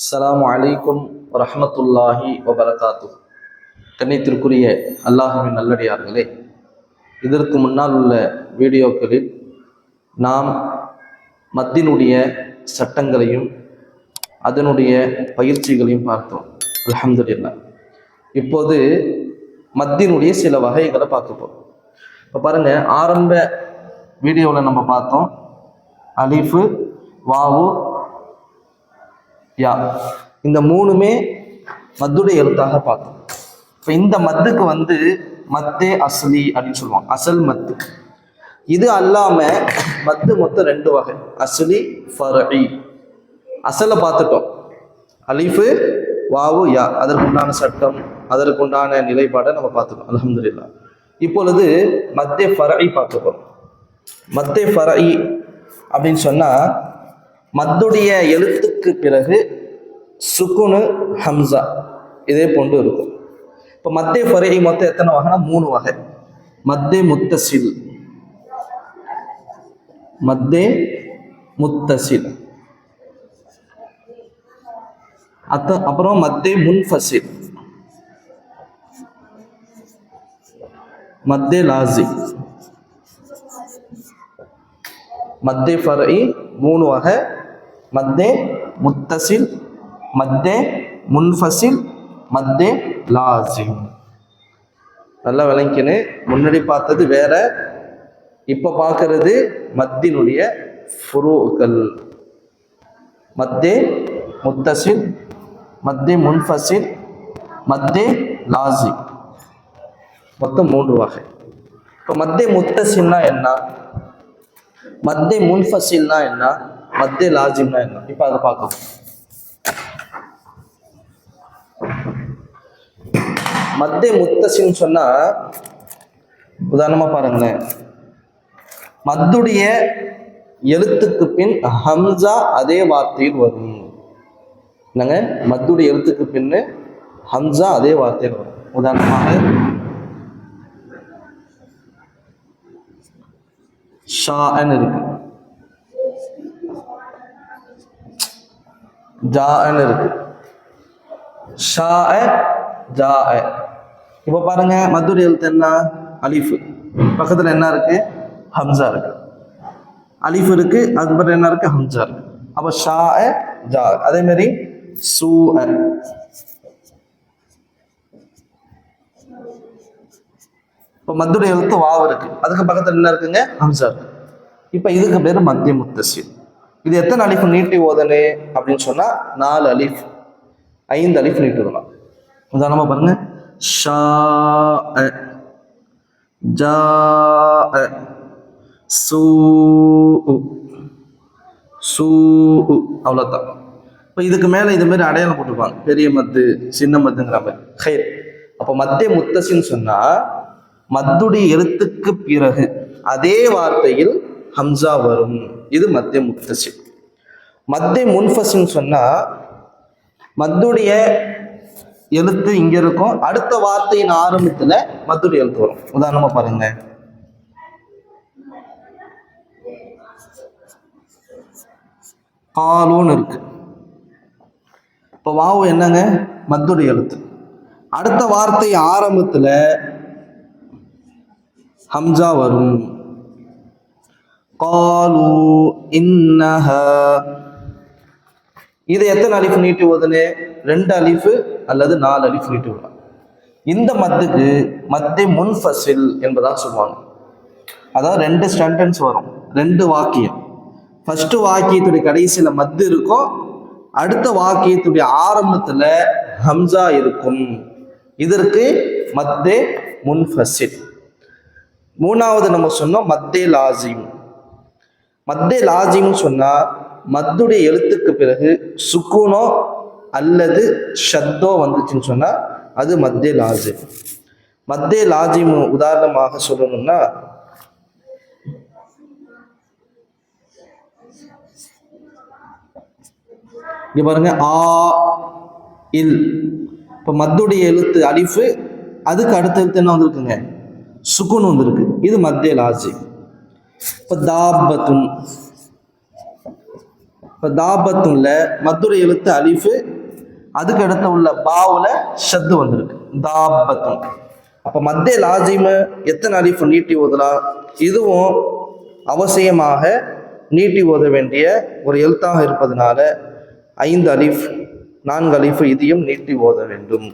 அஸ்ஸலாமு அலைக்கும் வரஹ்மத்துல்லாஹி வபரகாத்துஹ். கண்ணியத்திற்குரிய அல்லாஹ்வின் நல்லடியார்களே, இதற்கு முன்னால் உள்ள வீடியோக்களில் நாம் மத்தினுடைய சட்டங்களையும் அதனுடைய பயிற்சிகளையும் பார்த்தோம். அல்ஹம்துலில்லாஹ். இப்போது மத்தினுடைய சில வகைகளை பார்க்க போகிறோம். இப்போ பாருங்க, ஆரம்ப வீடியோவில் நம்ம பார்த்தோம் அலிஃபு, வாவு, யா, இந்த மூணுமே மத்துடைய எழுத்தாக பார்த்தோம். இப்போ இந்த மத்துக்கு மத்தே அஸ்லி அப்படின்னு சொல்லுவாங்க, அசல் மத்து. இது அல்லாம மத்து மொத்தம் ரெண்டு வகை, அஸ்லி, ஃபர்இ. அசலை பார்த்துட்டோம், அலிஃபு, வாவு, யா, அதற்குண்டான சட்டம், அதற்குண்டான நிலைப்பாடை நம்ம பார்த்துட்டோம். அல்ஹம்துலில்லாஹ். இப்பொழுது மத்தே ஃபர்இ பார்க்க போறோம். மத்தே ஃபர்இ அப்படின்னு சொன்னா, மத்துடைய எழுத்துக்கு பிறகு சுக்குனு, ஹம்சா இதே போன்று இருக்கும். இப்போ மத்தே ஃபர்இ மொத்தம் எத்தனை வகைனா மூணு வகை. மத்தே முத்தசில், மத்தே முத்தசில், அப்புறம் மத்தே முன்ஃபசில், மத்தே லாசி. மத்தே ஃபர்இ மூணு வகை: மத்தே முத்தசில், மத்தே முன்ஃபசில், மத்தே லாசிம். நல்லா விளங்கின்னு, முன்னாடி பார்த்தது வேற, இப்ப பார்க்கறது மத்தினுடைய ஃபுரூகள். மத்தே முத்தசில், மத்தே முன்ஃபசில், மத்தே லாசிம், மொத்தம் மூன்று வகை. இப்போ மத்தே முத்தசில்னா என்ன, மத்தே முன்ஃபசில்னா என்ன, மத்தே லாசிம்னா என்ன, இப்போ அதை பார்க்கலாம். மத்தே முத்தசில்னு சொன்னா, உதாரணமா பாருங்களேன், மத்துடைய எழுத்துக்கு பின் ஹம்சா அதே வார்த்தையில் வரும். என்னங்க, மத்துடைய எழுத்துக்கு பின்னு ஹம்சா அதே வார்த்தையில் வரும். உதாரணமாக ஷாஅன் இருக்கு, ஜாஅன் இருக்கு, ஷாஅ, ஜாஅ. இப்போ பாருங்க, மத்துடைய எழுத்து என்ன, அலிஃபு, பக்கத்துல என்ன இருக்கு, ஹம்சா இருக்கு. அலிஃப் இருக்கு, அதுக்கப்புறம் என்ன இருக்கு, ஹம்சா இருக்கு. அப்ப ஷாஅ, ஜா. அதே மாதிரி சூஅ, இப்போ மத்துடைய எழுத்து வாவ் இருக்கு, அதுக்கு பக்கத்துல என்ன இருக்குங்க, ஹம்சா இருக்கு. இப்ப இதுக்கு பேரு மத்திய முத்தசில். இது எத்தனை அலிஃப் நீட்டி ஓதனு அப்படின்னு சொன்னா 4 அலிஃப், 5 அலிஃப் நீட்டுதலாம். உதாரணமா பாருங்க, ஷாஅ, ஜாஅ, சூஉ, சூஉ, அவ்வளோதான். இப்போ இதுக்கு மேலே இது மாதிரி அடையாளம் போட்டுருப்பாங்க, பெரிய மத்து, சின்ன மத்துங்கிற மாதிரி. ஹைர். அப்போ மத்திய முத்தசின்னு சொன்னா, மத்துடைய எழுத்துக்கு பிறகு அதே வார்த்தையில் ஹம்சா வரும். இது மத்திய முத்தசில். மத்திய முன்ஃபசின்னு சொன்னா, மத்துடைய எழுத்து இங்க இருக்கும், அடுத்த வார்த்தையின் ஆரம்பத்துல மத்துடைய எழுத்து வரும். உதாரணமா பாருங்க, காலூன்னு இருக்கு. இப்போ வாவு என்னங்க, மத்துடைய எழுத்து, அடுத்த வார்த்தை ஆரம்பத்துல ஹம்சா வரும். காலு இன்னஹ, இது எத்தனை அலிஃப் நீட்டி ஓதுனே, 2 அலிஃப் அல்லது 4 அலிஃப் நீட்டி ஓதலாம். இந்த மத்துக்கு மத்தே முன்ஃபசில் என்பதா சொல்லுவாங்க. அதாவது 2 சென்டென்ஸ் வரும், 2 வாக்கியம். ஃபர்ஸ்ட் வாக்கியத்துடைய கடைசியில மத்து இருக்கும், அடுத்த வாக்கியத்துடைய ஆரம்பத்துல ஹம்சா இருக்கும். இதற்கு மத்தே முன்ஃபசில். மூணாவது நம்ம சொன்னோம் மத்தே லாசிம். மத்தே லாசிம் சொன்னா, மத்துடைய எழுத்துக்கு பிறகு சுக்கூனோ அல்லது ஷத்தோ வந்துச்சுன்னு சொன்னா அது மத்தே லாசிம். மத்தே லாசிம் உதாரணமாக சொல்லணும்னா, இங்க பாருங்க, ஆ, இல். இப்போ மத்துடைய எழுத்து அலிஃபு, அதுக்கு அடுத்த எழுத்து என்ன வந்திருக்குங்க, சுக்குன் வந்திருக்கு. இது மத்திய லாசிம். இப்போ தாபத்துன், இப்போ தாபத்துள்ள மத்துடைய எழுத்து அலிஃபு, அதுக்கு அடுத்து உள்ள பாவுல ஷத்து வந்திருக்கு, தாபத்தும். அப்போ மத்தே லாசிம எத்தனை அலிஃபு நீட்டி ஓதலாம்? இதுவும் அவசியமாக நீட்டி ஓத வேண்டிய ஒரு எழுத்தாக இருப்பதனால 5 அலிஃப் 4 அலிஃபு இதையும் நீட்டி ஓத வேண்டும்.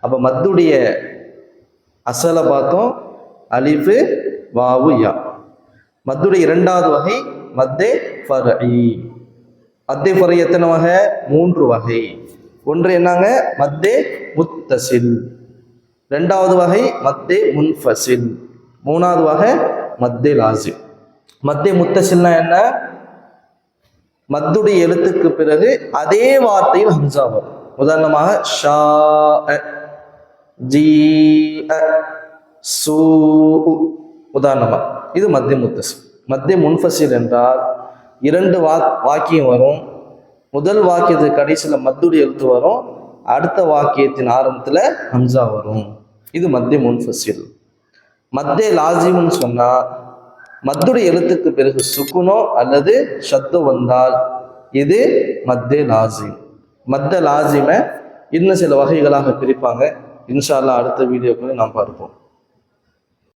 அப்போ மத்துடைய அசலை பார்த்தோம், அலிஃபு வாவு யா. மத்துடைய இரண்டாவது வகை மத்தே ஃபர்இ. மத்தே ஃபர்இ எத்தனை வகை? 3 வகை. ஒன்று என்னங்க? மத்தே முத்தசில். ரெண்டாவது வகை மத்தே முன்ஃபசில். மூணாவது வகை மத்தே லாசிம். மத்தே முத்தசில்னா என்ன? மத்துடைய எழுத்துக்கு பிறகு அதே வார்த்தையில் ஹம்சா வரும். உதாரணமாக ஷா, ஜீ, சூ, உதாரணமா. இது மத்திய முத்தசில். மத்திய முன்ஃபசில் என்றால் 2 வாக்கியம் வரும். முதல் வாக்கியத்துக்கு கடைசியில் மத்துடைய எழுத்து வரும், அடுத்த வாக்கியத்தின் ஆரம்பத்தில் ஹம்சா வரும். இது மத்திய முன்ஃபசில். மத்திய லாசிம்னு சொன்னால் மத்துடைய எழுத்துக்கு பிறகு சுக்குனோ அல்லது ஷத்து வந்தால் இது மத்திய லாசிம். மத்திய லாசிமை இன்னும் சில வகைகளாக பிரிப்பாங்க. இன்ஷா அல்லாஹ் அடுத்த வீடியோக்களை நாம் பார்ப்போம்.